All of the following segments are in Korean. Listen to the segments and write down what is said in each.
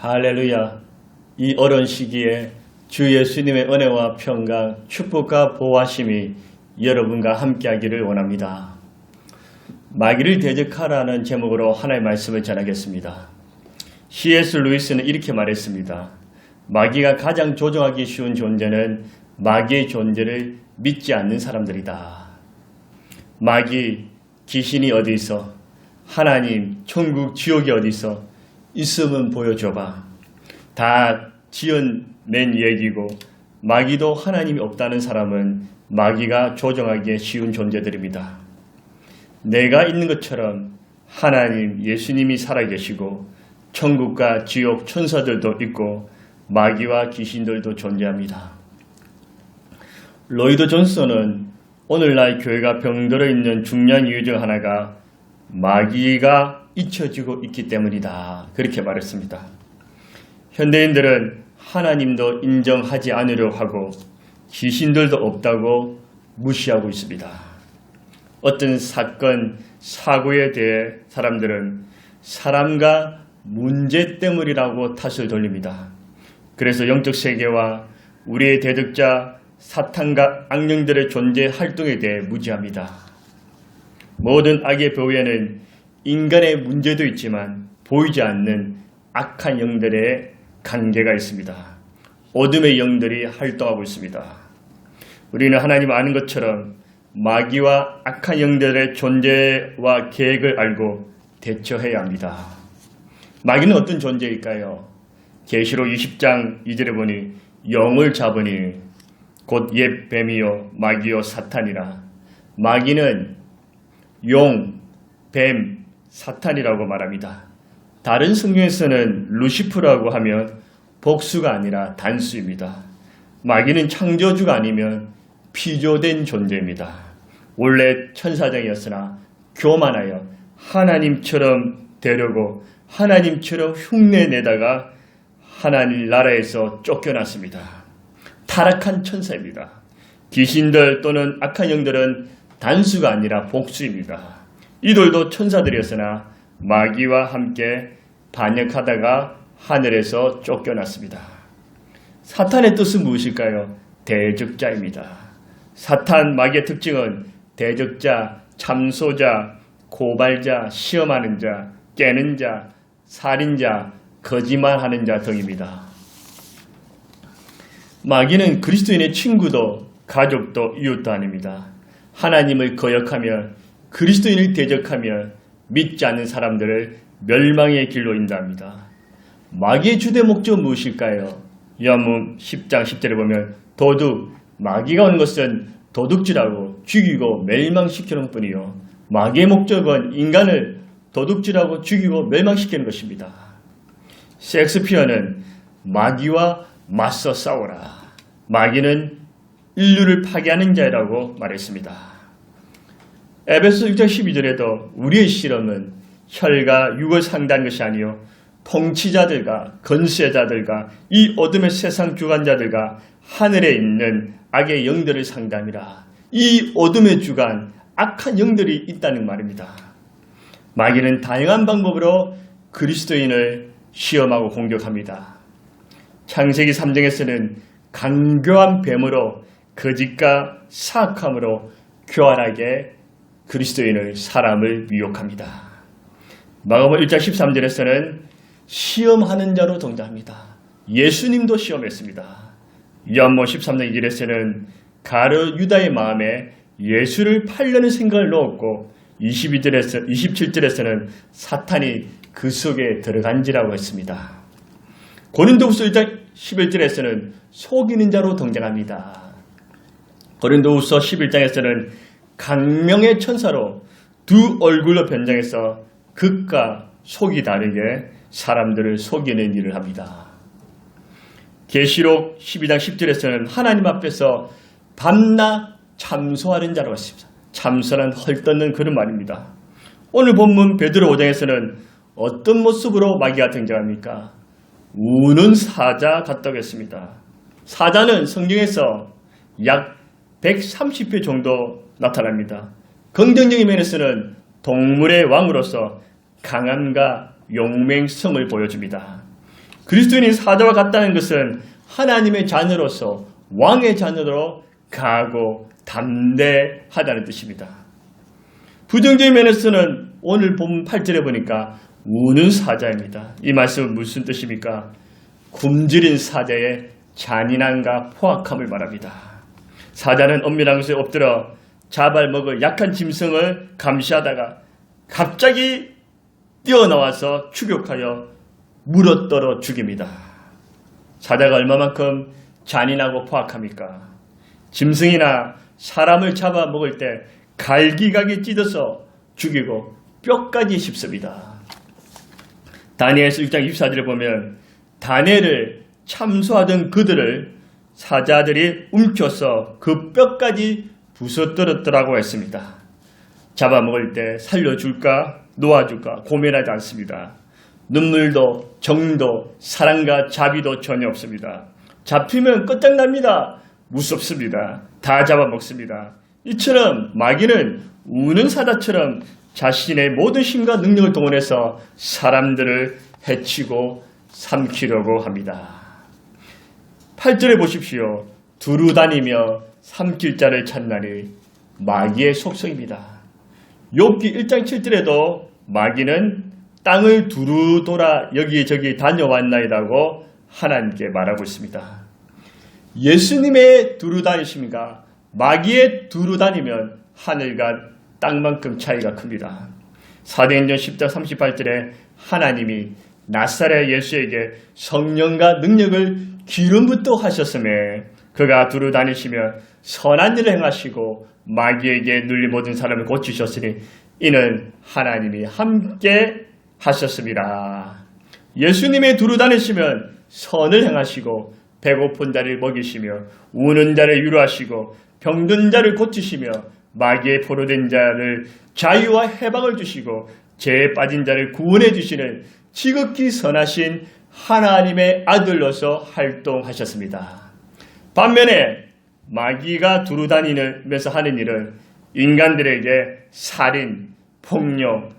할렐루야. 이 어려운 시기에 주 예수님의 은혜와 평강, 축복과 보호하심이 여러분과 함께하기를 원합니다. 마귀를 대적하라는 제목으로 하나님의 말씀을 전하겠습니다. C.S. 루이스는 이렇게 말했습니다. 마귀가 가장 조종하기 쉬운 존재는 마귀의 존재를 믿지 않는 사람들이다. 마귀, 귀신이 어디 있어? 하나님, 천국, 지옥이 어디 있어? 있으면 보여줘봐. 다 지어낸 얘기고 마귀도 하나님이 없다는 사람은 마귀가 조종하기에 쉬운 존재들입니다. 내가 있는 것처럼 하나님, 예수님이 살아계시고 천국과 지옥, 천사들도 있고 마귀와 귀신들도 존재합니다. 로이드 존슨은 오늘날 교회가 병들어 있는 중요한 이유 중 하나가 마귀가 잊혀지고 있기 때문이다. 그렇게 말했습니다. 현대인들은 하나님도 인정하지 않으려 하고 귀신들도 없다고 무시하고 있습니다. 어떤 사건, 사고에 대해 사람들은 사람과 문제 때문이라고 탓을 돌립니다. 그래서 영적 세계와 우리의 대적자 사탄과 악령들의 존재 활동에 대해 무지합니다. 모든 악의 배후에는 인간의 문제도 있지만 보이지 않는 악한 영들의 관계가 있습니다. 어둠의 영들이 활동하고 있습니다. 우리는 하나님 아는 것처럼 마귀와 악한 영들의 존재와 계획을 알고 대처해야 합니다. 마귀는 어떤 존재일까요? 계시록 20장 2절에 보니 영을 잡으니 곧 옛 뱀이요 마귀요 사탄이라. 마귀는 용, 뱀, 사탄이라고 말합니다. 다른 성경에서는 루시프라고 하면 복수가 아니라 단수입니다. 마귀는 창조주가 아니면 피조된 존재입니다. 원래 천사장이었으나 교만하여 하나님처럼 되려고 하나님처럼 흉내내다가 하나님 나라에서 쫓겨났습니다. 타락한 천사입니다. 귀신들 또는 악한 영들은 단수가 아니라 복수입니다. 이들도 천사들이었으나 마귀와 함께 반역하다가 하늘에서 쫓겨났습니다. 사탄의 뜻은 무엇일까요? 대적자입니다. 사탄 마귀의 특징은 대적자, 참소자, 고발자, 시험하는 자, 깨는 자, 살인자, 거짓말하는 자 등입니다. 마귀는 그리스도인의 친구도 가족도 이웃도 아닙니다. 하나님을 거역하며 그리스도인을 대적하며 믿지 않는 사람들을 멸망의 길로 인도합니다. 마귀의 주된 목적은 무엇일까요? 요한복음 10장 10절에 보면 도둑, 마귀가 온 것은 도둑질하고 죽이고 멸망시키는 뿐이요. 마귀의 목적은 인간을 도둑질하고 죽이고 멸망시키는 것입니다. 셰익스피어는 마귀와 맞서 싸우라. 마귀는 인류를 파괴하는 자라고 말했습니다. 에베소 6장 12절에도 우리의 실험은 혈과 육을 상대한 것이 아니요 통치자들과 건세자들과 이 어둠의 세상 주관자들과 하늘에 있는 악의 영들을 상대함이라. 이 어둠의 주관, 악한 영들이 있다는 말입니다. 마귀는 다양한 방법으로 그리스도인을 시험하고 공격합니다. 창세기 3장에서는 간교한 뱀으로 거짓과 사악함으로 교활하게 그리스도인을 사람을 미혹합니다. 마가복음 1장 13절에서는 시험하는 자로 등장합니다. 예수님도 시험했습니다. 요한복음 13장 2절에서는 가룟 유다의 마음에 예수를 팔려는 생각을 넣었고 27절에서는 사탄이 그 속에 들어간지라고 했습니다. 고린도후서 1장 11절에서는 속이는 자로 등장합니다. 고린도후서 11장에서는 강명의 천사로 두 얼굴로 변장해서 극과 속이 다르게 사람들을 속이는 일을 합니다. 계시록 12장 10절에서는 하나님 앞에서 밤낮 참소하는 자라고 했습니다. 참소는 헐뜯는 그런 말입니다. 오늘 본문 베드로 5장에서는 어떤 모습으로 마귀가 등장합니까? 우는 사자 같다고 했습니다. 사자는 성경에서 약 130회 정도 나타납니다. 긍정적인 면에서는 동물의 왕으로서 강함과 용맹성을 보여줍니다. 그리스도인이 사자와 같다는 것은 하나님의 자녀로서 왕의 자녀로 강하고 담대하다는 뜻입니다. 부정적인 면에서는 오늘 본 8절에 보니까 우는 사자입니다. 이 말씀은 무슨 뜻입니까? 굶주린 사자의 잔인함과 포악함을 말합니다. 사자는 엄밀한 곳에 엎드려 잡아먹을 약한 짐승을 감시하다가 갑자기 뛰어나와서 추격하여 물어떨어 죽입니다. 사자가 얼마만큼 잔인하고 포악합니까? 짐승이나 사람을 잡아먹을 때 갈기갈기 찢어서 죽이고 뼈까지 씹습니다. 다니엘서 6장 24절에 보면 다니엘을 참소하던 그들을 사자들이 움켜서 그 뼈까지 부서뜨렸더라고 했습니다. 잡아먹을 때 살려줄까 놓아줄까 고민하지 않습니다. 눈물도 정도 사랑과 자비도 전혀 없습니다. 잡히면 끝장납니다. 무섭습니다. 다 잡아먹습니다. 이처럼 마귀는 우는 사자처럼 자신의 모든 힘과 능력을 동원해서 사람들을 해치고 삼키려고 합니다. 8절에 보십시오. 두루다니며 삼킬 자를 찾나니 마귀의 속성입니다. 욥기 1장 7절에도 마귀는 땅을 두루 돌아 여기저기 다녀왔나이다고 하나님께 말하고 있습니다. 예수님의 두루 다니십니까? 마귀의 두루 다니면 하늘과 땅만큼 차이가 큽니다. 사도행전 10장 38절에 하나님이 나사렛 예수에게 성령과 능력을 기름부터 하셨음에 그가 두루 다니시며 선한 일을 행하시고 마귀에게 눌린 모든 사람을 고치셨으니 이는 하나님이 함께 하셨습니다. 예수님의 두루 다니시면 선을 행하시고 배고픈 자를 먹이시며 우는 자를 위로하시고 병든 자를 고치시며 마귀에 포로된 자를 자유와 해방을 주시고 죄에 빠진 자를 구원해 주시는 지극히 선하신 하나님의 아들로서 활동하셨습니다. 반면에 마귀가 두루다니면서 하는 일은 인간들에게 살인, 폭력,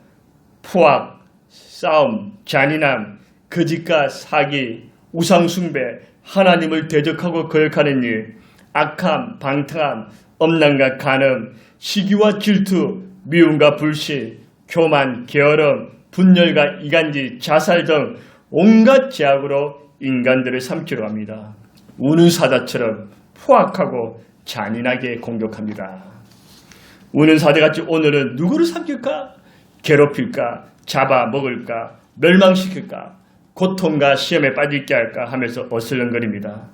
포악, 싸움, 잔인함, 거짓과 사기, 우상숭배, 하나님을 대적하고 거역하는 일, 악함, 방탕함, 엄난과 간음, 시기와 질투, 미움과 불신, 교만, 게으름, 분열과 이간질, 자살 등 온갖 죄악으로 인간들을 삼키려 합니다. 우는 사자처럼 포악하고 잔인하게 공격합니다. 우는 사자같이 오늘은 누구를 삼킬까? 괴롭힐까? 잡아먹을까? 멸망시킬까? 고통과 시험에 빠지게 할까 하면서 어슬렁거립니다.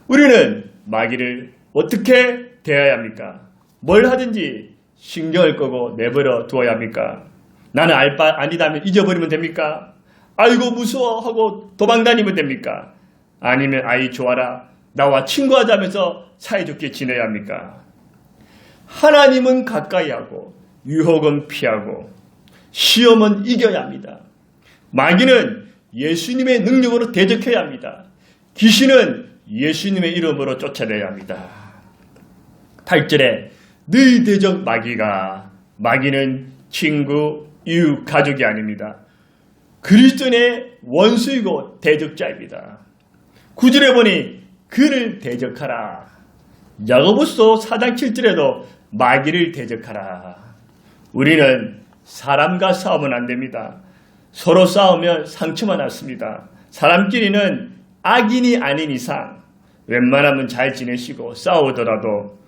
우리는 마귀를 어떻게 대해야 합니까? 뭘 하든지 신경을 끄고 내버려 두어야 합니까? 나는 알 바 아니다면 잊어버리면 됩니까? 아이고 무서워 하고 도망다니면 됩니까? 아니면 아이 좋아라 나와 친구하자면서 사이좋게 지내야 합니까? 하나님은 가까이 하고 유혹은 피하고 시험은 이겨야 합니다. 마귀는 예수님의 능력으로 대적해야 합니다. 귀신은 예수님의 이름으로 쫓아내야 합니다. 8절에 너희 대적 마귀는 친구, 이웃, 가족이 아닙니다. 그리스도인의 원수이고 대적자입니다. 9절에 보니 그를 대적하라. 야고보서 4장 7절에도 마귀를 대적하라. 우리는 사람과 싸우면 안 됩니다. 서로 싸우면 상처만 났습니다. 사람끼리는 악인이 아닌 이상 웬만하면 잘 지내시고 싸우더라도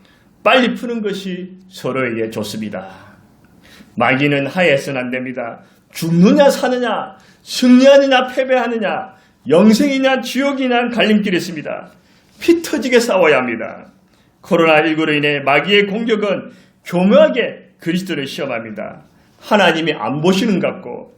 빨리 푸는 것이 서로에게 좋습니다. 마귀는 하에서는 안 됩니다. 죽느냐 사느냐, 승리하느냐 패배하느냐, 영생이냐 지옥이냐 갈림길이 있습니다. 피 터지게 싸워야 합니다. 코로나19로 인해 마귀의 공격은 교묘하게 그리스도를 시험합니다. 하나님이 안 보시는 것 같고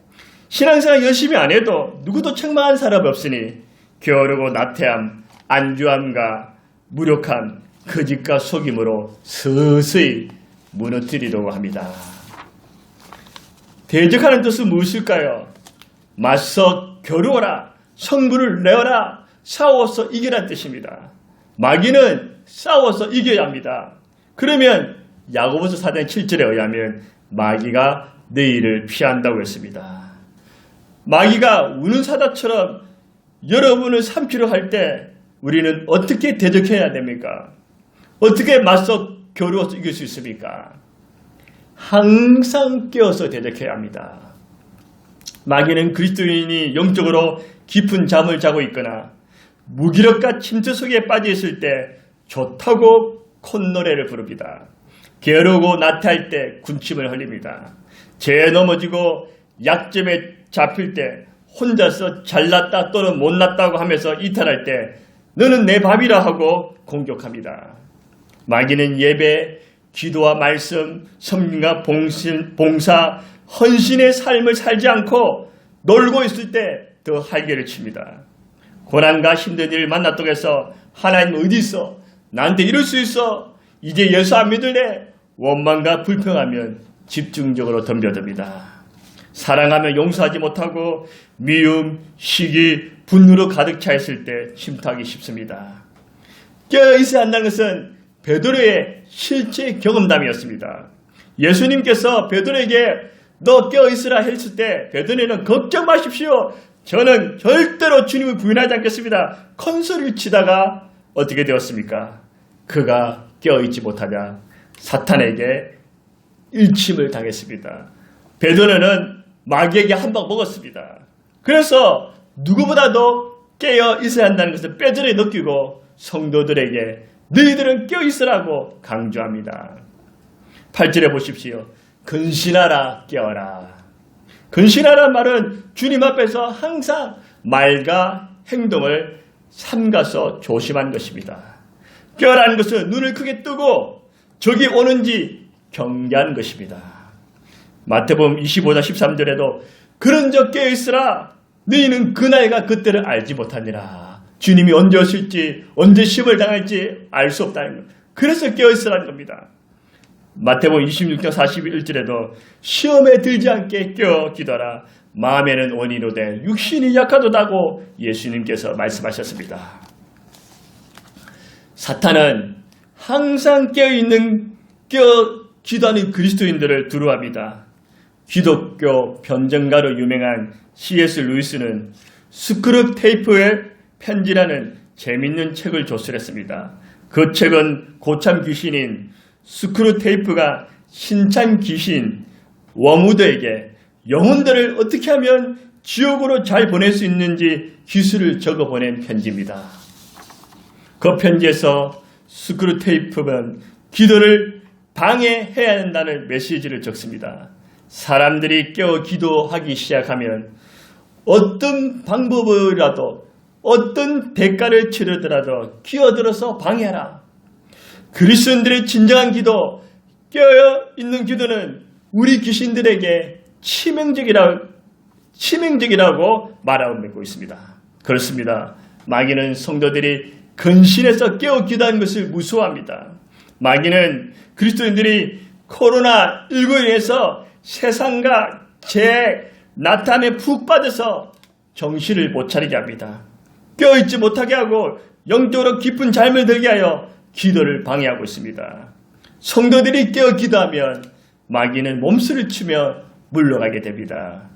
신앙생활 열심히 안 해도 누구도 책망한 사람 없으니 게으르고 나태함, 안주함과 무력함, 거짓과 속임으로 서서히 무너뜨리려고 합니다. 대적하는 뜻은 무엇일까요? 맞서 겨루어라, 성부를 내어라, 싸워서 이기라는 뜻입니다. 마귀는 싸워서 이겨야 합니다. 그러면 야고보서 4장 7절에 의하면 마귀가 너희를 피한다고 했습니다. 마귀가 우는 사자처럼 여러분을 삼키려 할 때 우리는 어떻게 대적해야 됩니까? 어떻게 맞서 겨루어서 이길 수 있습니까? 항상 깨어서 대적해야 합니다. 마귀는 그리스도인이 영적으로 깊은 잠을 자고 있거나 무기력과 침투 속에 빠져 있을 때 좋다고 콧노래를 부릅니다. 게으르고 나태할 때 군침을 흘립니다. 죄에 넘어지고 약점에 잡힐 때 혼자서 잘났다 또는 못났다고 하면서 이탈할 때 너는 내 밥이라 하고 공격합니다. 마귀는 예배, 기도와 말씀, 섬김과 봉사, 헌신의 삶을 살지 않고 놀고 있을 때 더 활개를 칩니다. 고난과 힘든 일을 만났다고 해서 하나님 어디 있어? 나한테 이럴 수 있어? 이제 예수 안 믿을래? 원망과 불평하면 집중적으로 덤벼듭니다. 사랑하며 용서하지 못하고 미움, 시기, 분노로 가득 차 있을 때 침투하기 쉽습니다. 깨어있어야 한다는 것은 베드로의 실제 경험담이었습니다. 예수님께서 베드로에게 너 깨어있으라 했을 때 베드로는 걱정 마십시오. 저는 절대로 주님을 부인하지 않겠습니다. 컨소리를 치다가 어떻게 되었습니까? 그가 깨어있지 못하자 사탄에게 일침을 당했습니다. 베드로는 마귀에게 한 방 먹었습니다. 그래서 누구보다도 깨어 있어야 한다는 것을 뼈저리 느끼고 성도들에게 너희들은 깨어 있으라고 강조합니다. 8절에 보십시오. 근신하라 깨어라. 근신하라는 말은 주님 앞에서 항상 말과 행동을 삼가서 조심한 것입니다. 깨어라는 것은 눈을 크게 뜨고 적이 오는지 경계하는 것입니다. 마태복음 25장 13절에도 그런 적 깨어있으라. 너희는 그날과 그때를 알지 못하니라. 주님이 언제 오실지 언제 시험을 당할지 알 수 없다는 것. 그래서 깨어있으라는 겁니다. 마태복음 26장 41절에도 시험에 들지 않게 깨어 기도하라. 마음에는 원이로되 육신이 약하도다고 예수님께서 말씀하셨습니다. 사탄은 항상 깨어 기도하는 그리스도인들을 두려워합니다. 기독교 변증가로 유명한 C.S. 루이스는 스크루 테이프의 편지라는 재밌는 책을 조술했습니다. 그 책은 고참 귀신인 스크루 테이프가 신참 귀신 워무드에게 영혼들을 어떻게 하면 지옥으로 잘 보낼 수 있는지 기술을 적어 보낸 편지입니다. 그 편지에서 스크루 테이프는 기도를 방해해야 한다는 메시지를 적습니다. 사람들이 깨어 기도하기 시작하면 어떤 방법이라도 어떤 대가를 치르더라도 끼어들어서 방해하라. 그리스도인들의 진정한 기도, 깨어있는 기도는 우리 귀신들에게 치명적이라고 말하고 있습니다. 그렇습니다. 마귀는 성도들이 근신해서 깨어 기도하는 것을 무서워합니다. 마귀는 그리스도인들이 코로나19로 인해서 세상과 제 나타남에 푹 빠져서 정신을 못 차리게 합니다. 깨어있지 못하게 하고 영적으로 깊은 잠을 들게 하여 기도를 방해하고 있습니다. 성도들이 깨어 기도하면 마귀는 몸수를 치며 물러가게 됩니다.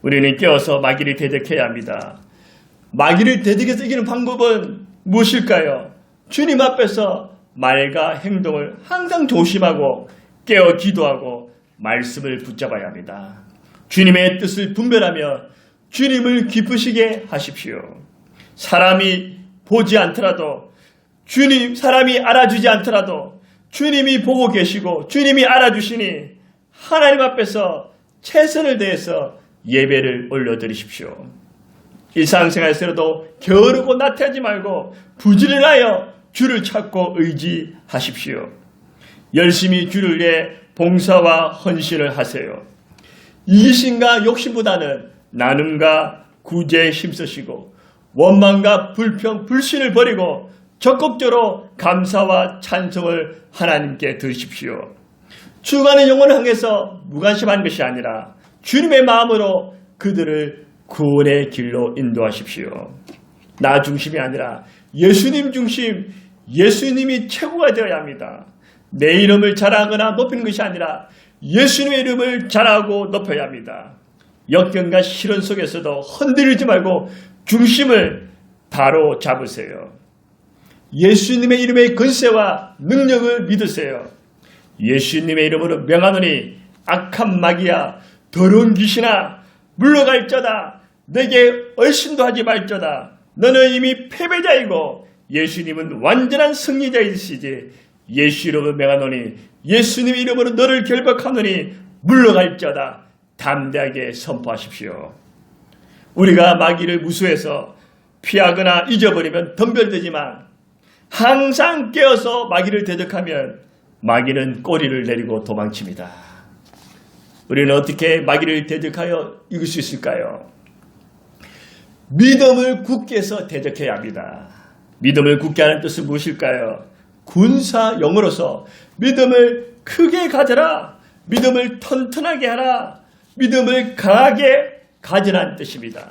우리는 깨어서 마귀를 대적해야 합니다. 마귀를 대적해서 이기는 방법은 무엇일까요? 주님 앞에서 말과 행동을 항상 조심하고 깨어 기도하고 말씀을 붙잡아야 합니다. 주님의 뜻을 분별하며 주님을 기쁘시게 하십시오. 사람이 보지 않더라도 사람이 알아주지 않더라도 주님이 보고 계시고 주님이 알아주시니 하나님 앞에서 최선을 다해서 예배를 올려드리십시오. 일상생활에서도 게으르고 나태하지 말고 부지런하여 주를 찾고 의지하십시오. 열심히 주를 위해 봉사와 헌신을 하세요. 이기심과 욕심보다는 나눔과 구제에 힘쓰시고 원망과 불평, 불신을 버리고 적극적으로 감사와 찬송을 하나님께 드리십시오. 죽어가는 영혼을 향해서 무관심한 것이 아니라 주님의 마음으로 그들을 구원의 길로 인도하십시오. 나 중심이 아니라 예수님 중심, 예수님이 최고가 되어야 합니다. 내 이름을 자랑하거나 높이는 것이 아니라 예수님의 이름을 자랑하고 높여야 합니다. 역경과 시련 속에서도 흔들리지 말고 중심을 바로 잡으세요. 예수님의 이름의 권세와 능력을 믿으세요. 예수님의 이름으로 명하노니 악한 마귀야 더러운 귀신아 물러갈저다. 내게 얼씬도 하지 말저다. 너는 이미 패배자이고 예수님은 완전한 승리자이시지. 예수 이름으로 명하노니 예수님의 이름으로 너를 결박하노니 물러갈저다. 담대하게 선포하십시오. 우리가 마귀를 무수해서 피하거나 잊어버리면 덤별되지만 항상 깨어서 마귀를 대적하면 마귀는 꼬리를 내리고 도망칩니다. 우리는 어떻게 마귀를 대적하여 이길 수 있을까요? 믿음을 굳게 해서 대적해야 합니다. 믿음을 굳게 하는 뜻은 무엇일까요? 군사 용어로서 믿음을 크게 가져라, 믿음을 튼튼하게 하라, 믿음을 강하게 가지라는 뜻입니다.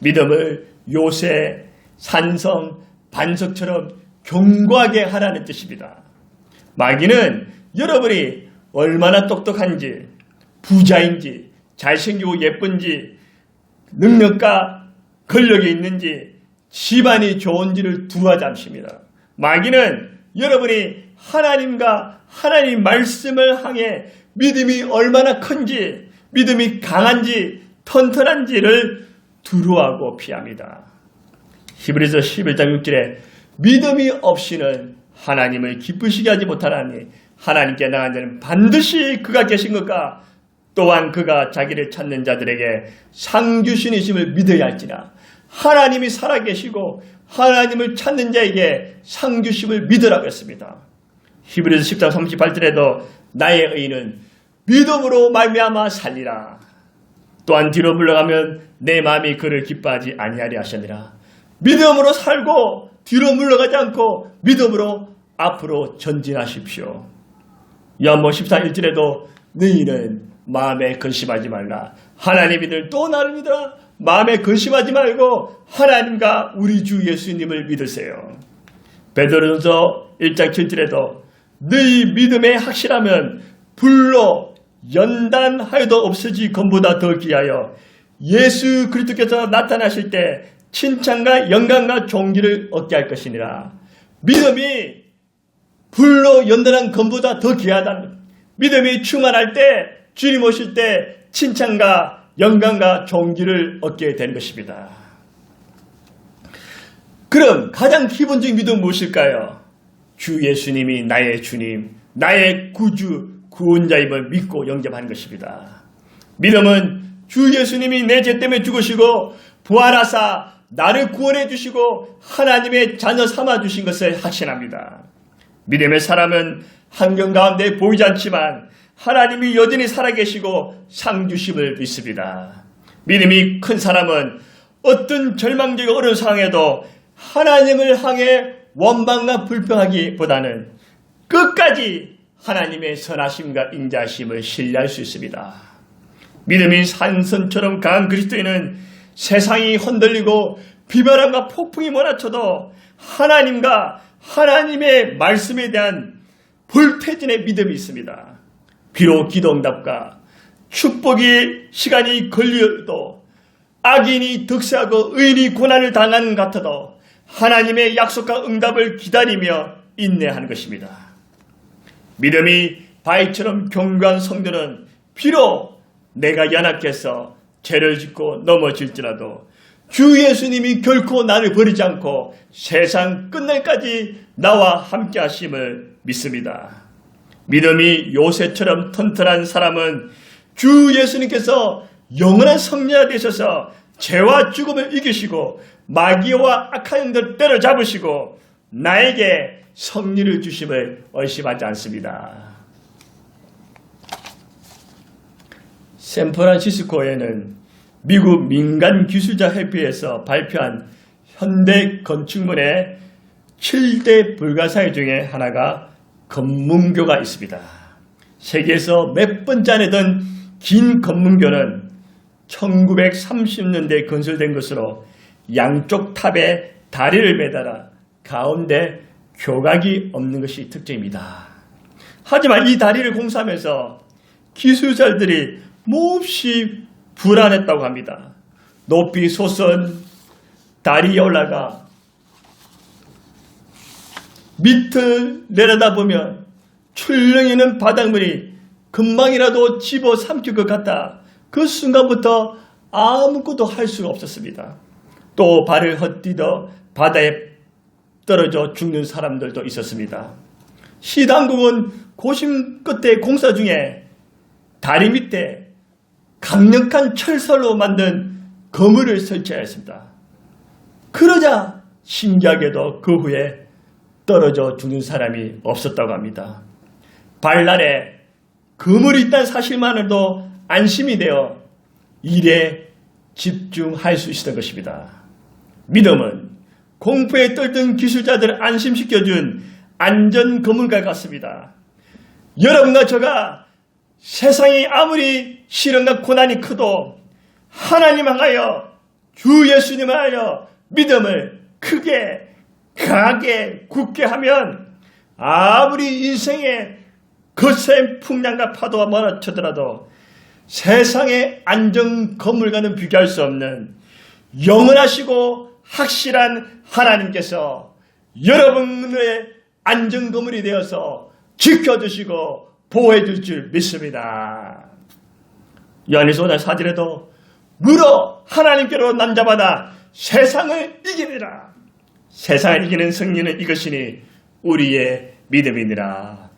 믿음을 요새, 산성, 반석처럼 견고하게 하라는 뜻입니다. 마귀는 여러분이 얼마나 똑똑한지, 부자인지, 잘생기고 예쁜지, 능력과 권력이 있는지, 집안이 좋은지를 두어 잡습니다. 마귀는 여러분이 하나님과 하나님 말씀을 향해 믿음이 얼마나 큰지, 믿음이 강한지, 튼튼한지를 두려워하고 피합니다. 히브리서 11장 6절에 믿음이 없이는 하나님을 기쁘시게 하지 못하나니 하나님께 나간 자는 반드시 그가 계신 것과 또한 그가 자기를 찾는 자들에게 상 주시니심을 믿어야 할지라. 하나님이 살아계시고 하나님을 찾는 자에게 상 주심을 믿으라고 했습니다. 히브리서 10장 38절에도 나의 의인은 믿음으로 말미암아 살리라. 또한 뒤로 물러가면 내 마음이 그를 기뻐하지 아니하리 하시니라. 믿음으로 살고 뒤로 물러가지 않고 믿음으로 앞으로 전진하십시오. 요한복음 14장 1절에도 너희는 마음에 근심하지 말라. 하나님이들 또 나를 믿어라. 마음에 근심하지 말고 하나님과 우리 주 예수님을 믿으세요. 베드로전서 1장 7절에도 너희 믿음에 확실하면 불로 연단하여도 없어지건보다 더 귀하여 예수 그리스도께서 나타나실 때 칭찬과 영광과 존귀를 얻게 할 것이니라. 믿음이 불로 연단한 것보다 더 귀하다. 믿음이 충만할 때 주님 오실 때 칭찬과 영광과 존귀를 얻게 되는 것입니다. 그럼 가장 기본적인 믿음은 무엇일까요? 주 예수님이 나의 주님, 나의 구주, 구원자임을 믿고 영접하는 것입니다. 믿음은 주 예수님이 내 죄 때문에 죽으시고 부활하사 나를 구원해 주시고 하나님의 자녀 삼아 주신 것을 확신합니다. 믿음의 사람은 환경 가운데 보이지 않지만 하나님이 여전히 살아계시고 상 주심을 믿습니다. 믿음이 큰 사람은 어떤 절망적인 어려운 상황에도 하나님을 향해 원망과 불평하기보다는 끝까지 하나님의 선하심과 인자심을 신뢰할 수 있습니다. 믿음이 산선처럼 강한 그리스도인은 세상이 흔들리고 비바람과 폭풍이 몰아쳐도 하나님과 하나님의 말씀에 대한 불태진의 믿음이 있습니다. 비록 기도응답과 축복의 시간이 걸려도 악인이 득세하고 의인이 고난을 당하는 것 같아도 하나님의 약속과 응답을 기다리며 인내하는 것입니다. 믿음이 바위처럼 견고한 성도는 비록 내가 연약해서 죄를 짓고 넘어질지라도 주 예수님이 결코 나를 버리지 않고 세상 끝날까지 나와 함께 하심을 믿습니다. 믿음이 요새처럼 튼튼한 사람은 주 예수님께서 영원한 성녀가 되셔서 죄와 죽음을 이기시고 마귀와 악한 영들 때려잡으시고 나에게 성리를 주심을 의심하지 않습니다. 샌프란시스코에는 미국 민간기술자 협회에서 발표한 현대 건축물의 7대 불가사의 중에 하나가 검문교가 있습니다. 세계에서 몇 번째 안에 든 긴 검문교는 1930년대에 건설된 것으로 양쪽 탑에 다리를 매달아 가운데 교각이 없는 것이 특징입니다. 하지만 이 다리를 공사하면서 기술자들이 몹시 불안했다고 합니다. 높이 솟은 다리에 올라가 밑을 내려다보면 출렁이는 바닷물이 금방이라도 집어삼킬 것 같다. 그 순간부터 아무것도 할 수가 없었습니다. 또 발을 헛디뎌 바다에 떨어져 죽는 사람들도 있었습니다. 시당국은 고심 끝에 공사 중에 다리 밑에 강력한 철설로 만든 거물을 설치하였습니다. 그러자 신기하게도 그 후에 떨어져 죽는 사람이 없었다고 합니다. 발날에 그물이 있다는 사실만으로도 안심이 되어 일에 집중할 수 있었던 것입니다. 믿음은 공포에 떨던 기술자들을 안심시켜준 안전 그물과 같습니다. 여러분과 저가 세상이 아무리 시련과 고난이 커도 하나님 향하여 주 예수님을 하여 믿음을 크게 강하게 굳게 하면 아무리 인생의 거센 풍랑과 파도가 몰아쳐더라도 세상의 안전 건물과는 비교할 수 없는 영원하시고 확실한 하나님께서 여러분의 안전 건물이 되어서 지켜주시고 보호해 줄 줄 믿습니다. 요한일서 5장 4절에도 물어 하나님께로 남자마다 세상을 이기리라. 세상을 이기는 승리는 이것이니 우리의 믿음이니라.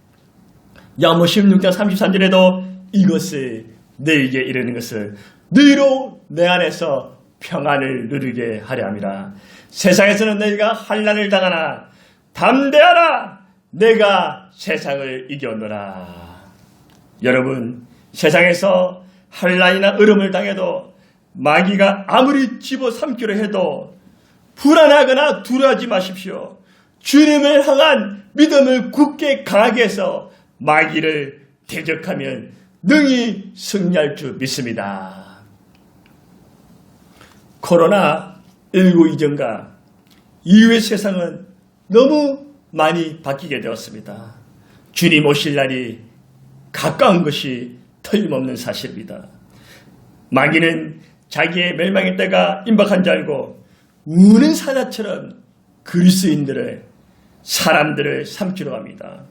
야모 16장 33절에도 이것을 너희에게 이르는 것을 너희로 내 안에서 평안을 누리게 하려 함이라. 세상에서는 너희가 환난을 당하나 담대하라. 내가 세상을 이겼노라. 여러분, 세상에서 환난이나 어려움을 당해도 마귀가 아무리 집어삼키려 해도 불안하거나 두려워하지 마십시오. 주님을 향한 믿음을 굳게 강하게 해서 마귀를 대적하면 능히 승리할 줄 믿습니다. 코로나19 이전과 이후의 세상은 너무 많이 바뀌게 되었습니다. 주님 오실 날이 가까운 것이 틀림없는 사실입니다. 마귀는 자기의 멸망의 때가 임박한 줄 알고 우는 사자처럼 그리스도인들을 사람들을 삼키려 합니다.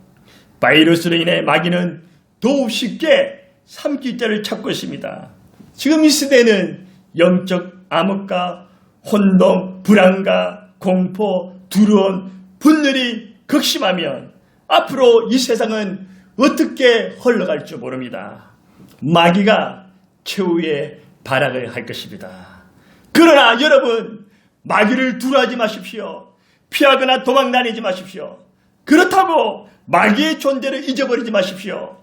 바이러스로 인해 마귀는 더욱 쉽게 삼킬 자를 찾고 있습니다. 지금 이 시대는 영적 암흑과 혼동, 불안과 공포, 두려움, 분열이 극심하면 앞으로 이 세상은 어떻게 흘러갈 줄 모릅니다. 마귀가 최후의 발악을 할 것입니다. 그러나 여러분, 마귀를 두려워하지 마십시오. 피하거나 도망 다니지 마십시오. 그렇다고 마귀의 존재를 잊어버리지 마십시오.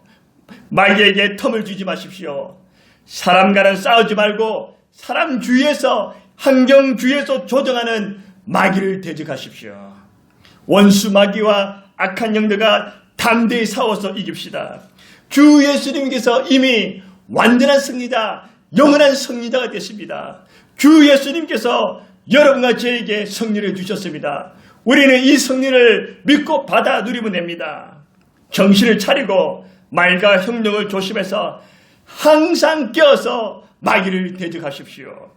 마귀에게 텀을 주지 마십시오. 사람과는 싸우지 말고 사람 주위에서, 환경 주위에서 조정하는 마귀를 대적하십시오. 원수 마귀와 악한 영들과 담대히 싸워서 이깁시다. 주 예수님께서 이미 완전한 승리자, 영원한 승리자가 됐습니다. 주 예수님께서 여러분과 저에게 승리를 주셨습니다. 우리는 이 승리를 믿고 받아 누리면 됩니다. 정신을 차리고 말과 형령을 조심해서 항상 깨어서 마귀를 대적하십시오.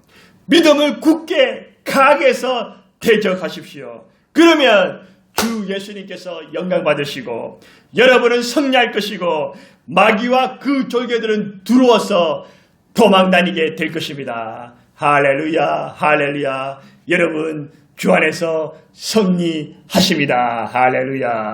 믿음을 굳게 강하게 해서 대적하십시오. 그러면 주 예수님께서 영광 받으시고 여러분은 승리할 것이고 마귀와 그 졸개들은 두려워서 도망다니게 될 것입니다. 할렐루야, 할렐루야. 여러분 주 안에서 승리하십니다. 할렐루야.